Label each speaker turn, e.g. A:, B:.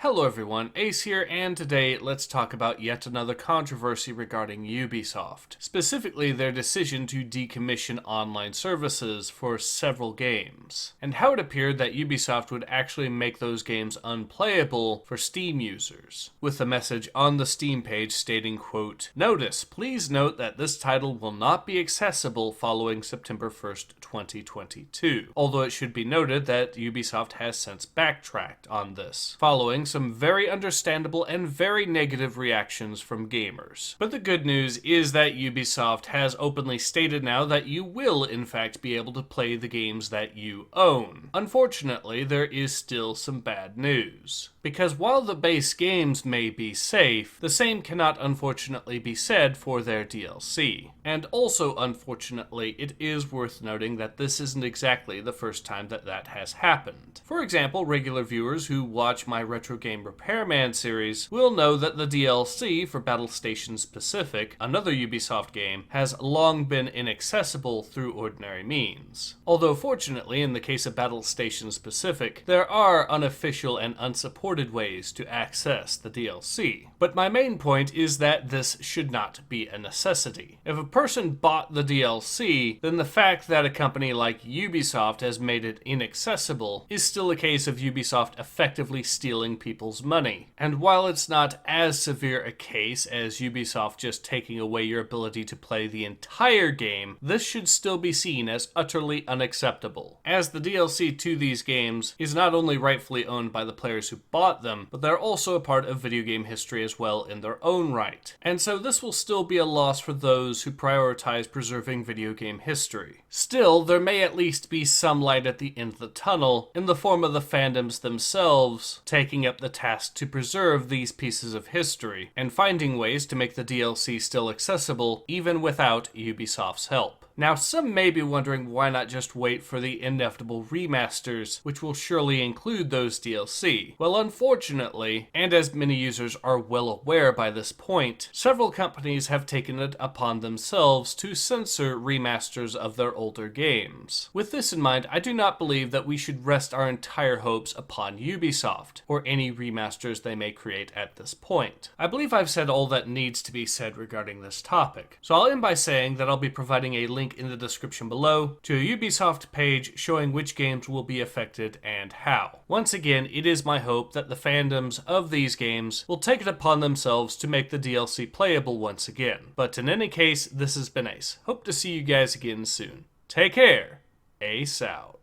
A: Hello everyone, Ace here, and today let's talk about yet another controversy regarding Ubisoft. Specifically, their decision to decommission online services for several games, and how it appeared that Ubisoft would actually make those games unplayable for Steam users, with a message on the Steam page stating, quote, "Notice, please note that this title will not be accessible following September 1st, 2022. Although it should be noted that Ubisoft has since backtracked on this, following some very understandable and very negative reactions from gamers. But the good news is that Ubisoft has openly stated now that you will in fact be able to play the games that you own. Unfortunately, there is still some bad news, because while the base games may be safe, the same cannot unfortunately be said for their DLC. And also, unfortunately, it is worth noting that this isn't exactly the first time that that has happened. For example, regular viewers who watch my Retro Game Repairman series will know that the DLC for Battle Station Specific, another Ubisoft game, has long been inaccessible through ordinary means. Although fortunately, in the case of Battle Station Specific, there are unofficial and unsupported ways to access the DLC. But my main point is that this should not be a necessity. If a person bought the DLC, then the fact that a company like Ubisoft has made it inaccessible is still a case of Ubisoft effectively stealing people's money. And while it's not as severe a case as Ubisoft just taking away your ability to play the entire game, this should still be seen as utterly unacceptable, as the DLC to these games is not only rightfully owned by the players who bought them, but they're also a part of video game history as well in their own right. And so this will still be a loss for those who prioritize preserving video game history. Still, there may at least be some light at the end of the tunnel in the form of the fandoms themselves taking up the task to preserve these pieces of history and finding ways to make the DLC still accessible even without Ubisoft's help. Now, some may be wondering why not just wait for the inevitable remasters, which will surely include those DLC. Well, unfortunately, and as many users are well aware by this point, several companies have taken it upon themselves to censor remasters of their older games. With this in mind, I do not believe that we should rest our entire hopes upon Ubisoft, or any remasters they may create at this point. I believe I've said all that needs to be said regarding this topic, so I'll end by saying that I'll be providing a link in the description below to a Ubisoft page showing which games will be affected and how. Once again, it is my hope that the fandoms of these games will take it upon themselves to make the DLC playable once again. But in any case, this has been Ace. Hope to see you guys again soon. Take care. Ace out.